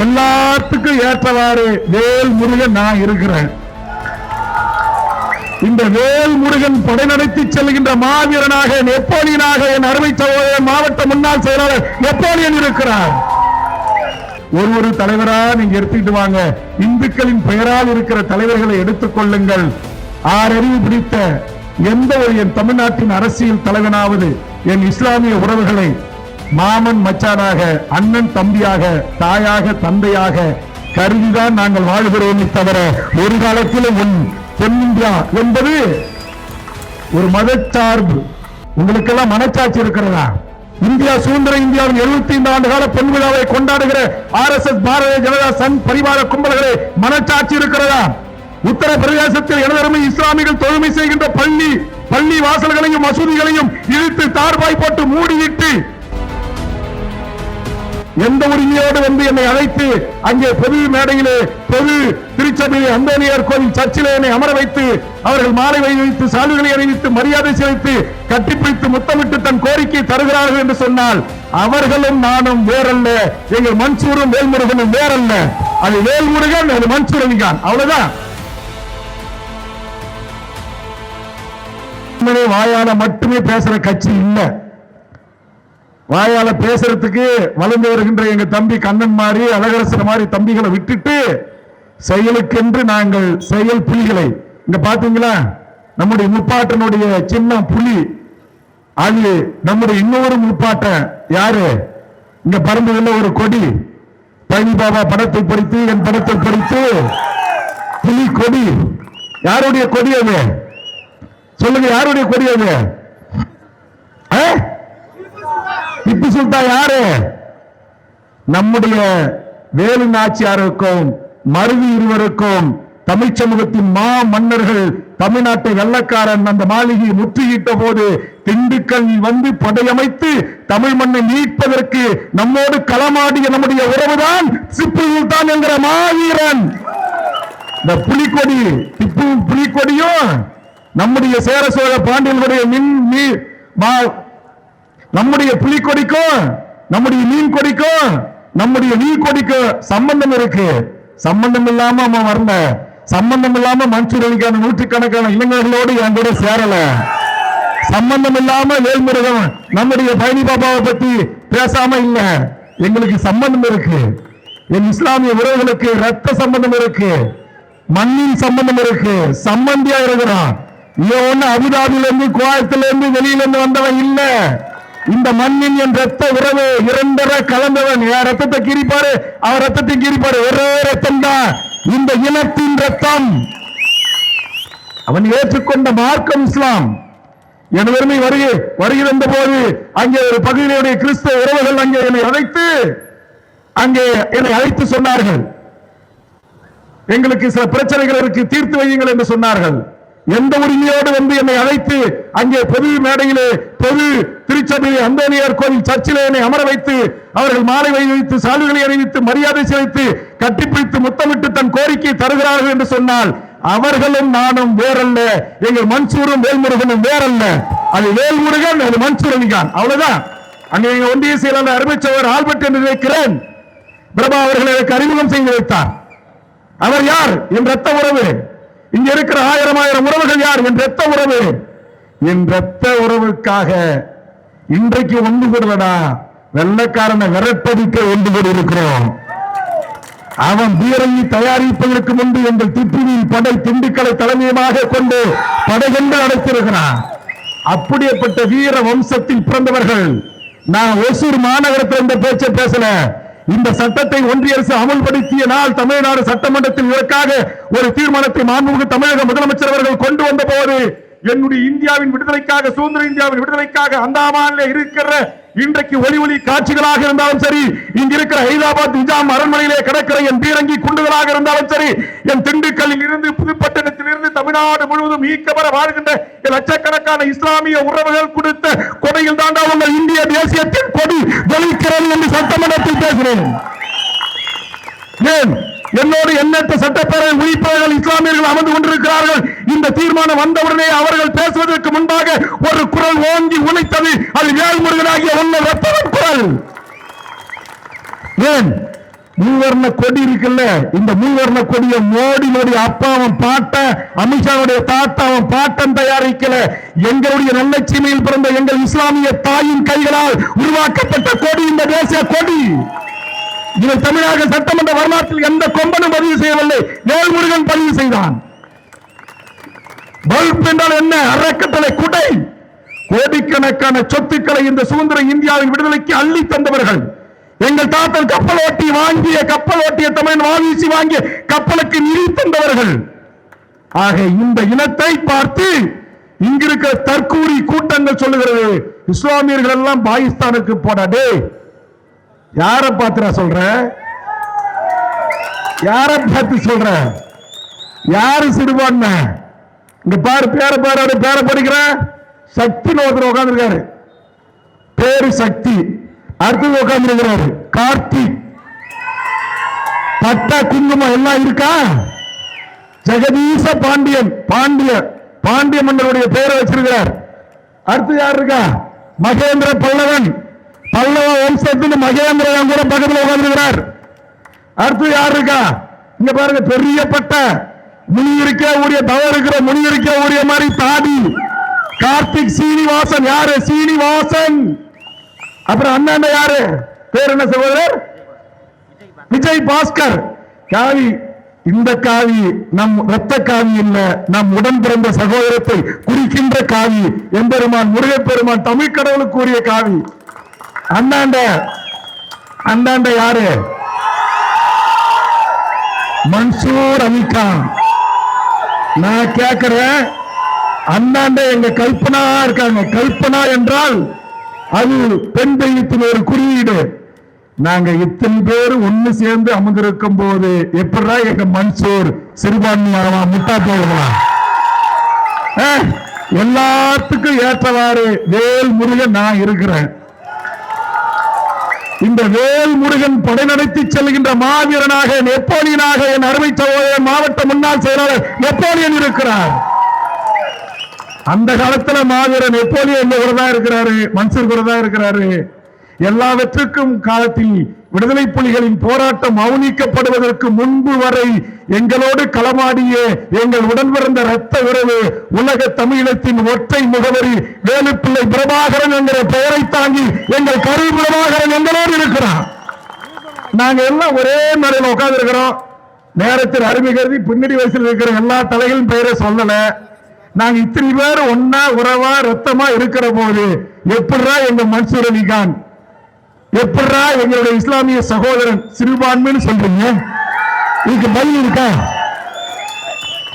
எல்லாத்துக்கும் ஏற்றவாறு வேல் முருகன் நான் இருக்கிறேன். இந்த வேல் முருகன் படை நடத்தி செல்கின்ற மாவீரனாக நெப்போலியனாக என் அருமை சகோதரர் மாவட்ட முன்னாள் செயலாளர் நெப்போலியன் இருக்கிறார். ஒரு தலைவரா நீங்க எடுத்துக்கிட்டு வாங்க. இந்துக்களின் பெயரால் இருக்கிற தலைவர்களை எடுத்துக் கொள்ளுங்கள். ஆறறிவு பிடித்த எந்த ஒரு என் தமிழ்நாட்டின் அரசியல் தலைவனாவது என் இஸ்லாமிய உறவுகளை மாமன் மச்சானாக, அண்ணன் தம்பியாக, தாயாக தந்தையாக கருதிதான் நாங்கள் வாழ்கிறோம். தவிர ஒரு காலத்திலும் தென்னிந்தியா என்பது ஒரு மதச்சார்பு. உங்களுக்கெல்லாம் மனச்சாட்சி இருக்கிறதா? இந்தியா சுதந்திர இந்தியாவின் 75 ஆண்டு கால பொன் விழாவை கொண்டாடுகிற RSS பாரதிய ஜனதா சங் பரிவார கும்பல்களே மனச்சாட்சி இருக்கிறதா? உத்தரப்பிரதேசத்தில் எனதருமை இஸ்லாமிகள் தொழுமை செய்கின்ற பள்ளி வாசல்களையும் மசூதிகளையும் இழுத்து தார்பாய் போட்டு மூடிவிட்டு எந்த உரிமையோடு வந்து என்னை அழைத்து அங்கே பொது மேடையிலே பொது திருச்சபையிலே அந்தோனியார் கோவில் சர்ச்சிலே என்னை அமர வைத்து அவர்கள் மாலை வைத்து சாலுகளை அணிவித்து மரியாதை செலுத்தி கட்டிப்பிடித்து முத்தமிட்டு தன் கோரிக்கை தருகிறார்கள் என்று சொன்னால் அவர்களும் நானும் வேறல்ல. எங்கள் மன்சூரும் வேல்முருகனும் வேறல்ல. அது வேல்முருகன், அது மன்சூர் அலிகான், அவ்வளவுதான். வாயால மட்டுமே பேசுற கட்சி இல்ல. வாயால பேசுறதுக்கு வளர்ந்து வருகின்ற எங்க தம்பி கண்ணன் மாதிரி அழகரசர் மாதிரி தம்பிகளை விட்டுட்டு செயலுக்கென்று நாங்கள் செயல் புலிகளை இங்க பாத்தீங்களா? நம்முடைய முப்பாட்டனுடைய சின்ன புலி அது நம்முடைய இன்னொரு முப்பாட்டன் யாரு? இங்க பறந்ததுல ஒரு கொடி பழனி பாபா படத்தை படித்து என் படத்தை படித்து புலி கொடி. யாருடைய கொடி அது? சொல்லுங்க, யாருடைய கொடி அது? திப்பு சுல்தான் யாரு? நம்முடைய வேலு நாச்சியாருக்கும் மருவி இருவருக்கும் தமிழ் சமூகத்தின் மன்னர்கள் தமிழ்நாட்டை வெள்ளக்காரன் அந்த மாளிகையை முற்றுகிட்ட போது திண்டுக்கல் வந்து படையமைத்து தமிழ் மண்ணை மீட்பதற்கு நம்மோடு களமாடிய நம்முடைய உறவுதான் திப்பு சுல்தான் என்கிற மாவீரன். இந்த புலிக்கொடி, திப்பு புலிக்கொடியும் நம்முடைய சேர சோழ பாண்டியர்களுடைய நம்முடைய புலிக்கொடிக்கும் நம்முடைய மீன் கொடிக்கும் நம்முடைய நீர் கொடிக்கும் சம்பந்தம் இருக்கு. சம்பந்தம் இல்லாம அவன் வரல. சம்பந்தம் இல்லாம மன்சூர் அலிகான் நூற்றுக்கணக்கான இளைஞர்களோடு என் கூட சேரல. சம்பந்தம் இல்லாம வேல்முருகன் நம்முடைய பழனி பாபாவை பத்தி பேசாம இல்ல. எங்களுக்கு சம்பந்தம் இருக்கு. என் இஸ்லாமிய உறவுகளுக்கு ரத்த சம்பந்தம் இருக்கு, மண்ணின் சம்பந்தம் இருக்கு. சம்பந்தியா இருக்கிறான். இவன் அபுதாபில இருந்து குவைத்தில இருந்து வெளியில இருந்து வந்தவன் இல்ல. இந்த மண்ணின் என் ரத்த உறவு இரண்டரை கலந்தவன். என் ரத்தத்தை கீறிப்பாரு, அவர் ரத்தத்தை கீறிப்பாரு, ஒரே ரத்தம் தான் இந்த இனத்தின் ரத்தம். அவன் ஏற்றுக்கொண்ட மார்க்கம் இஸ்லாம். எனது வருகின்ற போது அங்கே ஒரு பகுதியினுடைய கிறிஸ்தவ உறவுகள் அங்கே என்னை அழைத்து சொன்னார்கள், எங்களுக்கு சில பிரச்சனைகள் இருக்கு, தீர்த்து வையுங்கள் என்று சொன்னார்கள். எந்த உரிமையோடு வந்து என்னை அழைத்து அங்கே பொது மேடையிலே பொது திருச்சபையிலே அந்தோனியார் கோவில் சர்ச்சிலே என்னை அமர வைத்து அவர்கள் மாலை வைத்து சாலுகளை அணிவித்து மரியாதை செலுத்தி கட்டிப்பிடித்து முத்தமிட்டு தன் கோரிக்கை தருகிறார்கள் என்று சொன்னால் அவர்களும் நானும் வேறல்ல. எங்கள் மன்சூரும் வேல்முருகனும் வேறல்ல. அது வேல்முருகன், அது மன்சூர் அலிகான், அவ்வளவுதான். அங்கே எங்க ஒன்றிய செயலாளர் அருமைச்சவர் ஆல்பர்ட் என்று நினைக்கிறேன் பிரபா அவர்கள் எனக்கு அறிமுகம் செய்து வைத்தார். அவர் யார்? என் ரத்த உறவு. இங்க இருக்கிற ஆயிரம் உறவுகள் யார்? என் ரத்த உறவு. என் ரத்த உறவுக்காக இன்றைக்கு ஒன்று கூடலடா, வெள்ளக்காரனை விரட்டடிக்க ஒன்று கூட இருக்கிறோம். அவன் பீரங்கி தயாரிப்பதற்கு முன்பு எங்கள் திப்பினில் படை திண்டுக்கலை தலைமையமாக கொண்டு படைகண்டு நடத்திருக்கிறான். அப்படியேப்பட்ட வீர வம்சத்தில் பிறந்தவர்கள். நான் ஒசூர் மாநகரத்தில் இந்த பேச்சை பேசல. இந்த சட்டத்தை ஒன்றிய அரசு அமல்படுத்திய நாள் தமிழ்நாடு சட்டமன்றத்தில் இதற்காக ஒரு தீர்மானத்தை மாண்புமிகு தமிழக முதலமைச்சர் அவர்கள் கொண்டு வந்த போது என்னுடைய இந்தியாவின் விடுதலைக்காக, சுதந்திர இந்தியாவின் விடுதலைக்காக அந்தாமானில் இருக்கிற இன்றைக்கு ஒளி காட்சிகளாக இருந்தாலும் சரி, இங்க இருக்கிற ஹைதராபாத் நிஜாம் அரண்மனையிலே கிடக்கிற என் பீரங்கி குண்டுகளாக இருந்தாலும் சரி, என் திண்டுக்கல்லில் இருந்து புதுப்பட்டணத்தில் இருந்து தமிழ்நாடு முழுவதும் ஈக்கவர வாழ்கின்ற லட்சக்கணக்கான இஸ்லாமிய உறவுகள் கொடுத்த கொடையில் தாண்டா உங்கள் இந்திய தேசியத்தின் கொடி ஜொலிக்கிறது என்று சட்டமன்றத்தில் பேசுகிறேன். ஏன் என்னோடு எண்ணற்ற சட்டப்பேரவை உறுப்பினர்கள் இஸ்லாமியர்கள் அமர்ந்து கொண்டிருக்கிறார்கள். இந்த தீர்மானம் வந்தவுடனே அவர்கள் பேசுவதற்கு முன்பாக ஒரு குரல் ஓங்கி உழைத்தது. அது வேல்முருகனாகிய உன்னை ரத்தவன் குரல். ஏன் மூவர்ண கொடி இருக்குல்ல, இந்த மூவர்ண கொடியை மோடியுடைய அப்பாவும் பாட்டன், அமித்ஷாவுடைய தாத்தாவும் பாட்டன் தயாரிக்கல. எங்களுடைய நல்லட்சுமியில் பிறந்த எங்கள் இஸ்லாமிய தாயின் கைகளால் உருவாக்கப்பட்ட கொடி இந்த தேசிய கொடி. இதை தமிழக சட்டமன்ற வரலாற்றில் எந்த கொம்பனும் பதிவு செய்யவில்லை. வேல்முருகன் பதிவு செய்தான். பல்ப் என்றால் என்ன? அறக்கட்டளை குடை. கோடிக்கணக்கான சொத்துக்களை இந்த சுதந்திர இந்தியாவின் விடுதலைக்கு அள்ளி தந்தவர்கள். எங்கள் தாத்தன் கப்பல் ஓட்டிய தமிழன் வாவீசி வாங்கிய கப்பலுக்கு நிதி தந்தவர்கள். ஆக இந்த இனத்தை பார்த்து இங்கிருக்கிற தற்கூரி கூட்டங்கள் சொல்லுகிறது, இஸ்லாமியர்கள் எல்லாம் பாகிஸ்தானுக்கு போடாடே. யார பார்த்து சொல்ற? யார பார்த்து சொல்ற? யாரு சிறுபான்மை? இங்க பாரு, பேர பாரு, பேர படிக்கிற சக்தி ஒருத்தர் உட்கார்ந்து இருக்காரு, பேரு சக்தி. அடுத்தது உட்கார்ந்து இருக்கிறாரு கார்த்திக். பட்டா குங்குமம் எல்லாம் இருக்கா? ஜெகதீச பாண்டியன், பாண்டிய மன்னருடைய பெயரை வச்சிருக்கிறார். அடுத்து யார் இருக்கா? மகேந்திர பல்லவன், பல்லவ வம்சத்தில் மகேந்திரன் கூட பக்கத்தில் உட்கார்ந்துருக்கிறார். அடுத்து யார் இருக்கா? இங்க பாருங்க, பெரிய பட்டை முனி இருக்க ஊரிய, தவறு இருக்கிற முனி இருக்க ஊரிய மாதிரி தாடி கார்த்திக் சீனிவாசன். யாரு? சீனிவாசன். அப்புறம் அண்ணா யாரு? பேர் என்ன சகோதரர்? விஜய் பாஸ்கர். காவி, இந்த காவி நம் ரத்த காவி இல்ல, நம் உடன் பிறந்த சகோதரத்தை குறிக்கின்ற காவி. எம்பெருமான் முருகப்பெருமான் தமிழ் கடவுளுக்கு உரிய காவி. அண்ணாண்ட யாரு? மன்சூர் அலிகான். நான் கேட்கிறேன், அண்ணாண்ட எங்க கல்பனா இருக்காங்க. கல்பனா என்றால் அது பெண் தெய்வத்தின் ஒரு குறியீடு. நாங்க இத்தனை பேர் ஒண்ணு சேர்ந்து அமர்ந்திருக்கும் போது எப்படா எங்க மன்சூர் சிறுபான்மையானவா முட்டா போகலாம்? எல்லாத்துக்கும் ஏற்றவாறு வேல் முருகன் நான் இருக்கிறேன். இந்த வேல் முருகன் படை நடத்தி செல்கின்ற மாவீரனாக, நெப்போலியனாக என் அருமை சகோதரர் மாவட்ட முன்னாள் செயலாளர் நெப்போலியன் இருக்கிறார். அந்த காலத்துல மாவீரன் நெப்போலியன் கூட தான் இருக்கிறாரு, மன்சூர் கூட தான் இருக்கிறாரு. எல்லாவற்றுக்கும் காலத்தில் விடுதலை புலிகளின் போராட்டம் மௌனிக்கப்படுவதற்கு முன்பு வரை எங்களோடு களமாடிய எங்கள் உடன் பிறந்த ரத்த உறவு, உலக தமிழத்தின் ஒற்றை முகவரி வேலுப்பிள்ளை பிரபாகரன் என்கிற பெயரை தாங்கி எங்கள் கரு பிரபாகரன் எங்களோடு இருக்கிறார். நாங்க எல்லாம் ஒரே மேடையில் உட்கார்ந்து இருக்கிறோம். நேரத்தில் அருமை கருதி பின்னணி வயசில் இருக்கிற எல்லா தலைகளின் பெயரை சொல்லல. நாங்க இத்தனை பேர் ஒன்னா உறவா ரத்தமா இருக்கிற போது எப்படா எங்க மன்சூர் அலிகான், எப்படா எங்களுடைய இஸ்லாமிய சகோதரன் சிறுபான்மைன்னு சொல்றீங்க? இதுக்கு பதில் இருக்கா?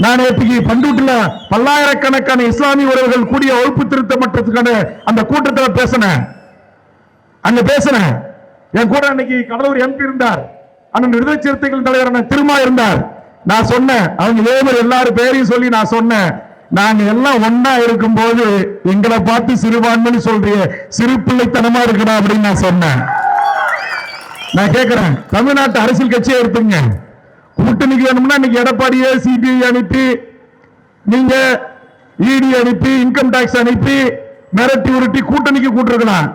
நான் நேற்று பண்டூட்டில் பல்லாயிரக்கணக்கான இஸ்லாமிய உறவுகள் கூடிய வகுப்பு திருத்த மட்டத்துக்கான அந்த கூட்டத்தில் பேசினேன். என் கூட அன்னைக்கு கடலூர் எம்பி இருந்தார், அண்ணன் விடுதலை சிறுத்தைகள் தலைவர் திருமா இருந்தார். நான் சொன்னேன், அவங்க இதே மாதிரி எல்லாரும் பேரையும் சொல்லி நான் சொன்னேன், நாங்க எல்லாம் ஒன்னா இருக்கும் போது எங்களை பார்த்து சிறுபான்மைன்னு சொல்றீங்க, சிறு பிள்ளைத்தனமா இருக்கணும் அப்படின்னு நான் சொன்னேன். நான் கேட்கிறேன், தமிழ்நாட்டு அரசியல் கட்சியை எடுத்துங்க, கூட்டணிக்கு வேணும்னா இன்னைக்கு எடப்பாடியே சிபிஐ அனுப்பி, நீங்க இடி அனுப்பி, இன்கம் டாக்ஸ் அனுப்பி மிரட்டி உருட்டி கூட்டணிக்கு கூட்டிருக்கலாம்.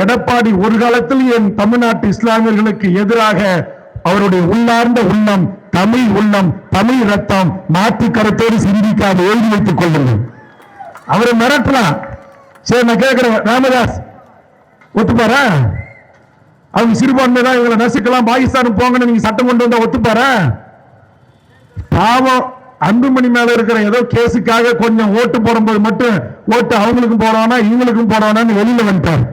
எடப்பாடி ஒரு காலத்தில் என் தமிழ்நாட்டு இஸ்லாமியர்களுக்கு எதிராக அவருடைய உள்ளார்ந்த உள்ளம், தமிழ் உள்ளம், தமிழ் ரத்தம் மாற்று கருத்தோடு சிந்திக்காது எழுதி வைத்துக் கொள்ளுங்கள். அவரை மிரட்டலாம். சரி, நான் கேட்கிறேன், ராமதாஸ் ஒத்துப்பாரா? அவங்க சிறுபான்மை தான், இவங்களை நசுக்கலாம், பாகிஸ்தான் போங்கன்னு நீங்க சட்டம் கொண்டு வந்தா ஒத்துப்பாரா? பாவம் அன்புமணி மேல இருக்கிற ஏதோ கேஸுக்காக கொஞ்சம் ஓட்டு போடும்போது மட்டும் ஓட்டு அவங்களுக்கும் போறானா இவங்களுக்கும் போறானான்னு வெளியில வந்துட்டார்.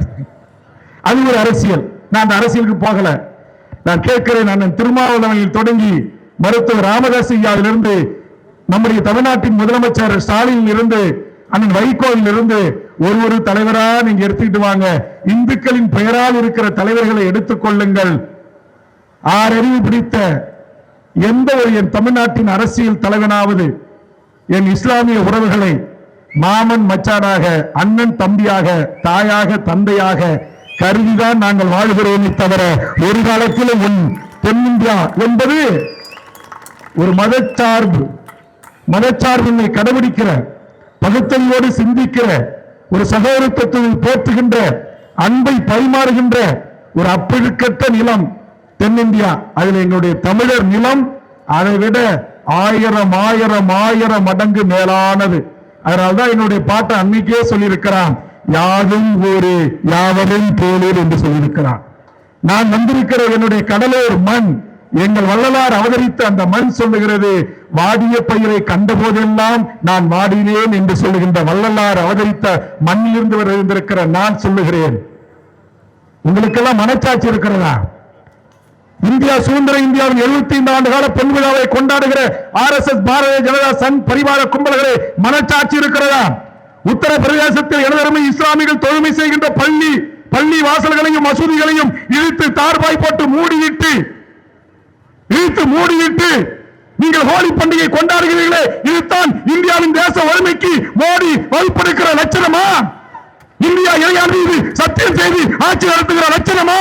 அது ஒரு அரசியல். நான் அந்த அரசியலுக்கு போகல. நான் கேட்கிறேன், அண்ணன் திருமாவளவனில் தொடங்கி மருத்துவர் ராமதாஸ் ஐயாவிலிருந்து, நம்முடைய தமிழ்நாட்டின் முதலமைச்சர் ஸ்டாலினில் இருந்து, அண்ணன் வைகோவில் இருந்து ஒரு தலைவரா நீங்க எடுத்துக்கிட்டு வாங்க. இந்துக்களின் பெயரால் இருக்கிற தலைவர்களை எடுத்துக் கொள்ளுங்கள். ஆறறிவு பிடித்த எந்த ஒரு என் தமிழ்நாட்டின் அரசியல் தலைவனாவது என் இஸ்லாமிய உறவுகளை மாமன் மச்சானாக, அண்ணன் தம்பியாக, தாயாக தந்தையாக கருதிதான் நாங்கள் வாழ்கிறோமே தவிர ஒரு காலத்திலும் தென்னிந்தியா என்பது ஒரு மதச்சார்பின்மை கடைபிடிக்கிற, பகுத்தறிவோடு சிந்திக்கிற, ஒரு சகோதரத்துவத்தை போற்றுகின்ற, அன்பை பரிமாறுகின்ற ஒரு அப்பழுக்கற்ற நிலம் தென்னிந்தியா, அதில் எங்களுடைய தமிழர் நிலம் அதை விட 1000 மடங்கு மேலானது. அதனால்தான் என்னுடைய பாட்டை அன்னைக்கே சொல்லியிருக்கிறான், யாதும் ஊரே யாவரும் கேளீர் என்று சொல்லியிருக்கிறான். நான் வந்திருக்கிற என்னுடைய கடலூர் மண், எங்கள் வள்ளலார் அவதரித்த அந்த மண் சொல்லுகிறது, வாடிய பயிரை கண்ட போதெல்லாம் நான் வாடினேன் என்று சொல்லுகின்ற வள்ளலார் அவதரித்த மண்ணிலிருந்து வருகின்ற நான் சொல்லுகிறேன். உங்களுக்கெல்லாம் மனச்சாட்சி இருக்கிறதா? இந்தியா சுதந்திர இந்தியாவின் 75 ஆண்டு கால பொன் விழாவை கொண்டாடுகிற RSS பாரதிய ஜனதா சங் பரிவார கும்பல்களே, மனச்சாட்சி இருக்கிறதா? உத்தரப்பிரதேசத்தில் எனதருமை இஸ்லாமிகள் தொழுமை செய்கின்ற பள்ளி வாசல்களையும் மசூதிகளையும் இழுத்து தார்பாய் போட்டு மூடிவிட்டு நீங்கள் ஹோலி பண்டிகை கொண்டாடுகிறீர்களே, இதுதான் இந்தியாவின் தேச வறுமைக்கு மோடி வகுப்பெடுக்கிற லட்சணமா? இந்தியா இறையாண்மை மீது சத்தியம் செய்து ஆட்சி நடத்துகிற லட்சணமா?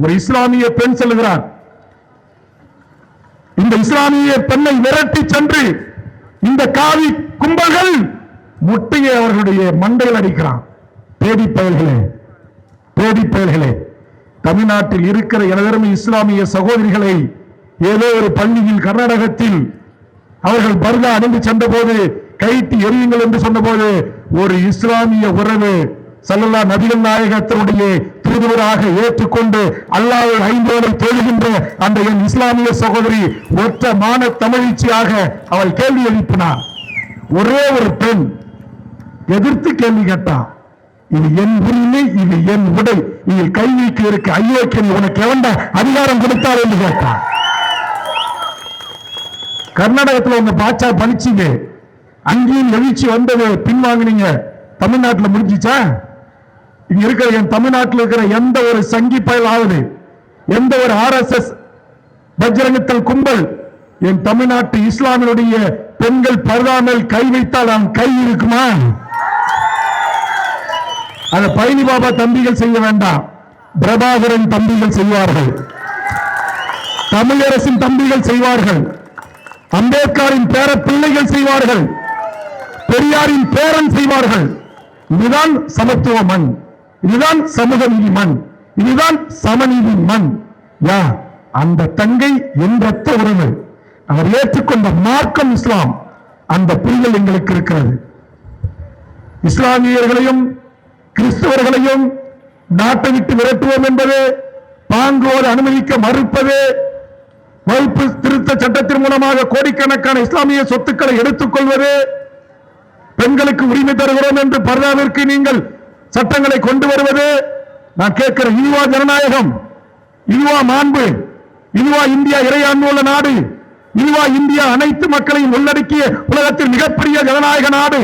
ஒரு இஸ்லாமிய பெண் சொல்லுகிறார், இந்த இஸ்லாமிய பெண்ணை விரட்டி சென்று இந்த காவி கும்பல்கள் முட்டையை அவர்களுடைய மண்டையில் அடிக்கிறான். பேடி பயல்களே, தமிழ்நாட்டில் இருக்கிற எனதருமை இஸ்லாமிய சகோதரிகளை ஏதோ ஒரு பள்ளியில் கர்நாடகத்தில் அவர்கள் பர்தா அணிந்து சென்ற போது கைட்டி எரியுங்கள் என்று சொன்னபோது ஒரு இஸ்லாமிய உறவு ஸல்லல்லாஹு நபிகள் நாயகத்தினுடைய தூதுவராக ஏற்றுக்கொண்டு அல்லாஹ்வை ஐந்தோடு தொழுகின்ற அந்த என் இஸ்லாமிய சகோதரி ஒற்ற மான தமிழ்ச்சியாக அவள் கேள்வி எழுப்பினார். ஒரே ஒரு பெண் எதிர்த்து கேள்வி கேட்டான், இது என் உரிமை, இது என் உடை, இதில் கை நீக்கி இருக்க ஐயோக்கியம் உனக்கு எவன்டா அதிகாரம் கொடுத்தார் என்று கேட்டான். கர்நாடகத்தில் உங்க பாச்சா பணிச்சீங்க, அங்கேயும் எழுச்சி வந்தது, பின்வாங்கினீங்க. தமிழ்நாட்டில் முடிஞ்சிச்சா? இங்க இருக்கிற என் தமிழ்நாட்டில் இருக்கிற எந்த ஒரு சங்கி பயலாவது, எந்த ஒரு RSS பஜ்ரங்கத்தல் கும்பல் என் தமிழ்நாட்டு இஸ்லாமியுடைய பெண்கள் பர்தாமல் கை வைத்தால் அவன் கை இருக்குமா? அதை பழனி பாபா தம்பிகள் செய்ய வேண்டாம், பிரபாகரன் தம்பிகள் செய்வார்கள், தமிழரசின் தம்பிகள் செய்வார்கள், அம்பேத்கரின் பேர பிள்ளைகள் செய்வார்கள், பெரியாரின் பேரன் செய்வார்கள். இதுதான் சமத்துவ மண், இதுதான் சமூக நீதி மண், இதுதான் சமநீதி மண். யா அந்த தங்கை என் ரத்த உறவு, அவர் ஏற்றுக்கொண்ட மார்க்கம் இஸ்லாம், அந்த புரிதல் எங்களுக்கு இருக்கிறது. இஸ்லாமியர்களையும் கிறிஸ்தவர்களையும் நாட்டை விட்டு விரட்டுவோம் என்பது, பாங்குவோடு அனுமதிக்க மறுப்பது, வகுப்பு திருத்த சட்டத்தின் மூலமாக கோடிக்கணக்கான இஸ்லாமிய சொத்துக்களை எடுத்துக் கொள்வது, பெண்களுக்கு உரிமை தருகிறோம் என்று பர்தாவிற்கு நீங்கள் சட்டங்களை கொண்டு வருவது, நான் கேட்கிற இதுவா ஜனநாயகம்? இதுவா மாண்பு? இதுவா இந்தியா இறையாண்மை உள்ள நாடு? இதுவா இந்தியா அனைத்து மக்களையும் உள்ளடக்கிய உலகத்தில் மிகப்பெரிய ஜனநாயக நாடு?